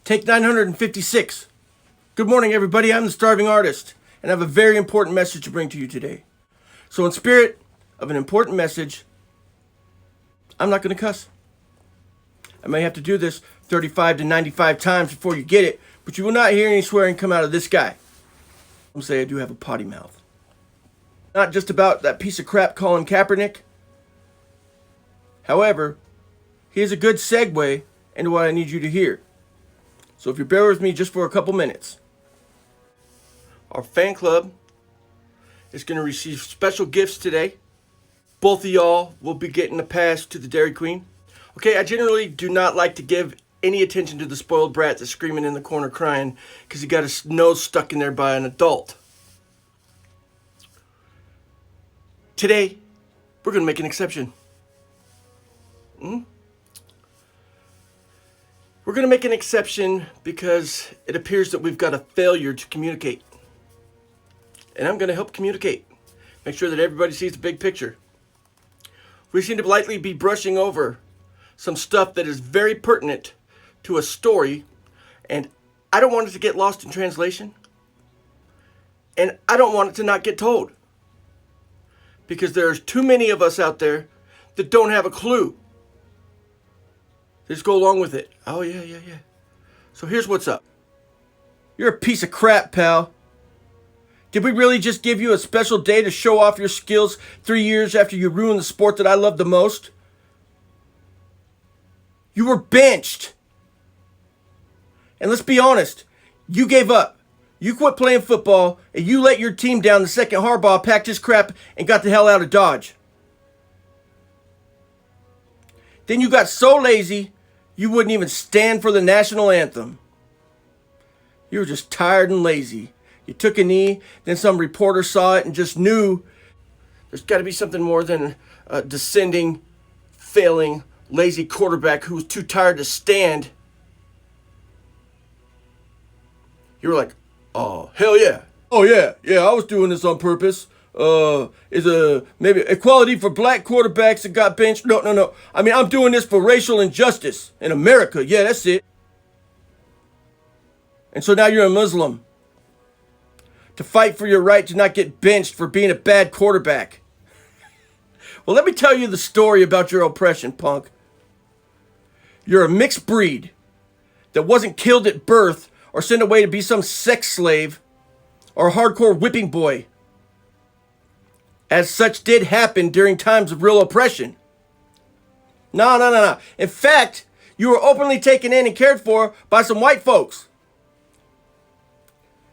Take 956. Good morning, everybody. I'm the Starving Artist, and I have a very important message to bring to you today. So in spirit of an important message, I'm not going to cuss. I may have to do this 35 to 95 times before you get it, but you will not hear any swearing come out of this guy. I'm say I do have a potty mouth. Not just about that piece of crap Colin Kaepernick. However, he is a good segue into what I need you to hear. So if you bear with me just for a couple minutes. Our fan club is going to receive special gifts today. Both of y'all will be getting a pass to the Dairy Queen. Okay, I generally do not like to give any attention to the spoiled brat that's screaming in the corner crying because he got his nose stuck in there by an adult. Today, we're going to make an exception. We're going to make an exception because it appears that we've got a failure to communicate. And I'm going to help communicate. Make sure that everybody sees the big picture. We seem to lightly be brushing over some stuff that is very pertinent to a story. And I don't want it to get lost in translation. And I don't want it to not get told. Because there's too many of us out there that don't have a clue. Just go along with it. Oh, yeah. So here's what's up. You're a piece of crap, pal. Did we really just give you a special day to show off your skills 3 years after you ruined the sport that I love the most? You were benched. And let's be honest, you gave up. You quit playing football, and you let your team down the second Harbaugh packed his crap and got the hell out of Dodge. Then you got so lazy, you wouldn't even stand for the national anthem. You were just tired and lazy. You took a knee, then some reporter saw it and just knew there's got to be something more than a descending, failing, lazy quarterback who's too tired to stand. You were like, oh, hell yeah. Oh, yeah, I was doing this on purpose. Is maybe equality for black quarterbacks that got benched? No. I mean, I'm doing this for racial injustice in America. Yeah, that's it. And so now you're a Muslim. To fight for your right to not get benched for being a bad quarterback. Well, let me tell you the story about your oppression, punk. You're a mixed breed that wasn't killed at birth or sent away to be some sex slave or a hardcore whipping boy. As such did happen during times of real oppression. No. In fact, you were openly taken in and cared for by some white folks.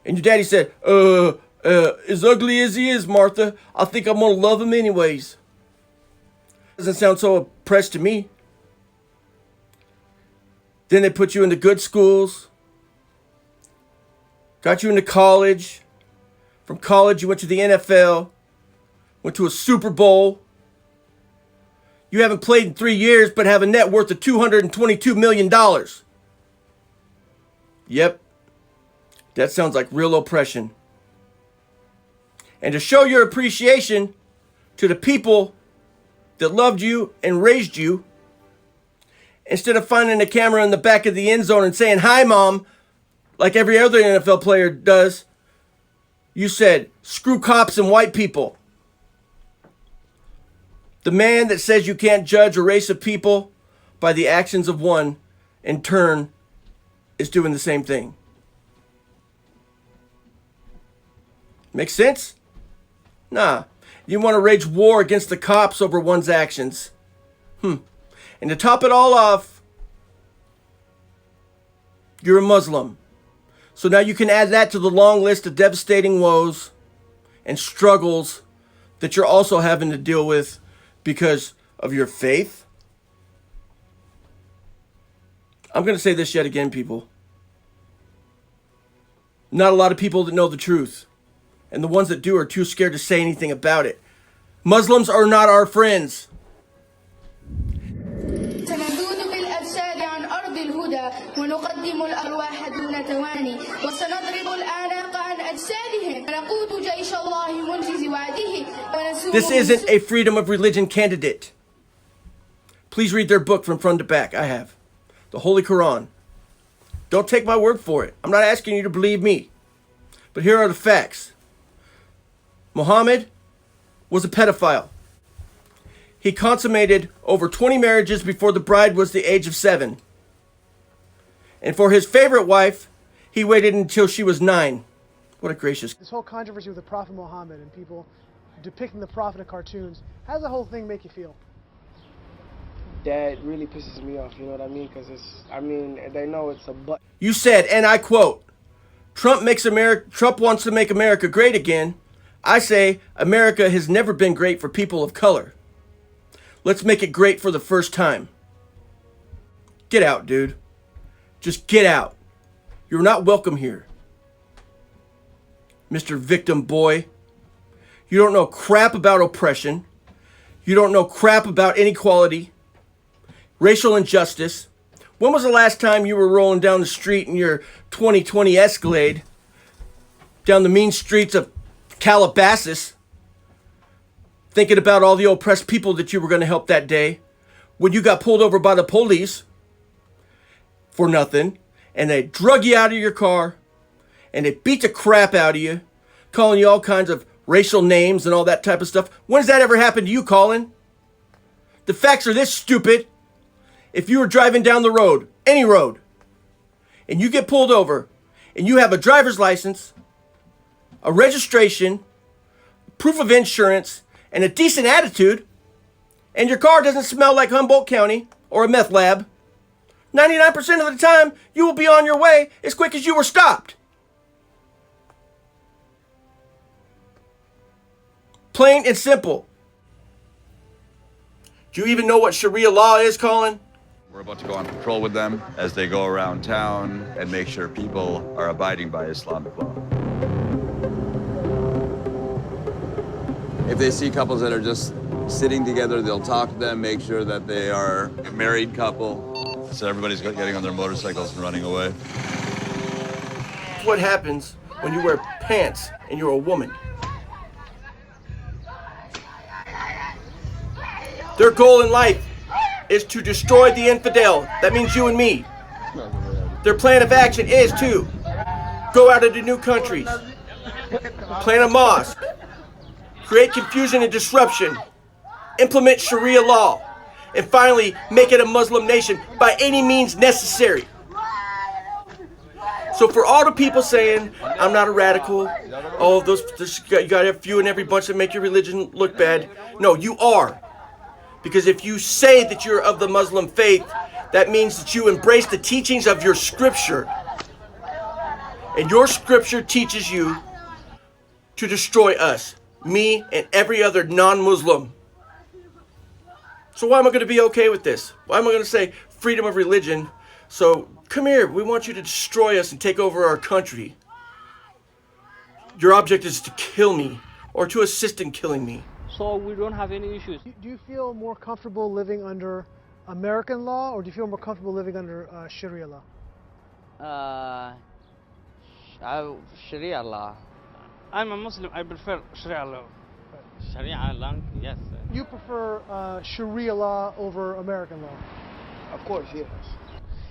And your daddy said, as ugly as he is, Martha, I think I'm going to love him anyways. Doesn't sound so oppressed to me. Then they put you into good schools. Got you into college. From college, you went to the NFL. Went to a Super Bowl. You haven't played in 3 years, but have a net worth of $222 million. Yep. That sounds like real oppression. And to show your appreciation to the people that loved you and raised you, instead of finding a camera in the back of the end zone and saying, "Hi, Mom," like every other NFL player does, you said, "Screw cops and white people." The man that says you can't judge a race of people by the actions of one, in turn, is doing the same thing. Make sense? Nah. You want to wage war against the cops over one's actions. And to top it all off, you're a Muslim. So now you can add that to the long list of devastating woes and struggles that you're also having to deal with because of your faith. I'm going to say this yet again, people. Not a lot of people that know the truth. And the ones that do are too scared to say anything about it. Muslims are not our friends. This isn't a freedom of religion candidate. Please read their book from front to back. I have. The Holy Quran. Don't take my word for it. I'm not asking you to believe me. But here are the facts. Muhammad was a pedophile. He consummated over 20 marriages before the bride was the age of 7. And for his favorite wife, he waited until she was 9. What a gracious... This whole controversy with the Prophet Muhammad and people depicting the Prophet in cartoons, how does the whole thing make you feel? That really pisses me off, you know what I mean? Because they know it's a butt. You said, and I quote, Trump wants to make America great again. I say, America has never been great for people of color. Let's make it great for the first time. Get out, dude. Just get out. You're not welcome here. Mr. Victim Boy. You don't know crap about oppression. You don't know crap about inequality, racial injustice. When was the last time you were rolling down the street in your 2020 Escalade, down the mean streets of Calabasas, thinking about all the oppressed people that you were going to help that day, when you got pulled over by the police for nothing, and they drug you out of your car, and they beat the crap out of you, calling you all kinds of racial names and all that type of stuff? When has that ever happened to you, Colin? The facts are this, stupid. If you were driving down the road, any road, and you get pulled over, and you have a driver's license, a registration, proof of insurance, and a decent attitude, and your car doesn't smell like Humboldt County or a meth lab, 99% of the time, you will be on your way as quick as you were stopped. Plain and simple. Do you even know what Sharia law is, Colin? We're about to go on patrol with them as they go around town and make sure people are abiding by Islamic law. If they see couples that are just sitting together, they'll talk to them, make sure that they are a married couple. So everybody's getting on their motorcycles and running away. What happens when you wear pants and you're a woman? Their goal in life is to destroy the infidel. That means you and me. Their plan of action is to go out into new countries, plant a mosque, create confusion and disruption, implement Sharia law, and finally make it a Muslim nation by any means necessary. So for all the people saying, I'm not a radical, oh, you got a few in every bunch that make your religion look bad. No, you are. Because if you say that you're of the Muslim faith, that means that you embrace the teachings of your scripture. And your scripture teaches you to destroy us, me and every other non-Muslim. So why am I going to be okay with this? Why am I going to say freedom of religion? So come here, we want you to destroy us and take over our country. Your object is to kill me or to assist in killing me. So we don't have any issues. Do you feel more comfortable living under American law, or do you feel more comfortable living under Sharia law? Sharia law. I'm a Muslim. I prefer Sharia law. Sharia law, yes. You prefer Sharia law over American law? Of course, yes.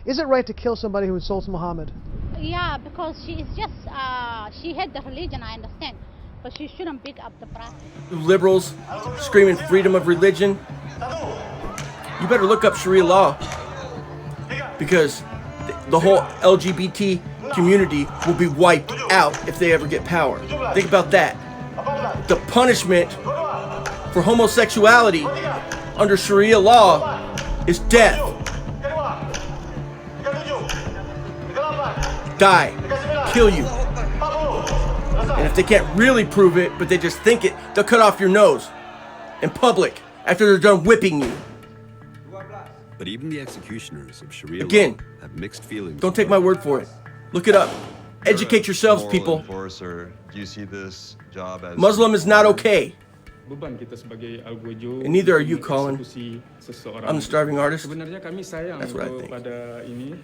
Is it right to kill somebody who insults Muhammad? Yeah, because she is just, she hate the religion, I understand. But she shouldn't pick up the Prophet. Liberals screaming freedom of religion. You better look up Sharia law. Because the whole LGBT community will be wiped out if they ever get power. Think about that. The punishment for homosexuality under Sharia law is death. Die. Kill you. And if they can't really prove it, but they just think it, they'll cut off your nose in public after they're done whipping you. But even the executioners of Sharia Again, law have mixed feelings. Don't take my word for it. Look it up. Educate yourselves, people. Enforcer, do you see this job as Muslim is not okay. And neither are you, Colin. I'm the starving artist. That's what I think.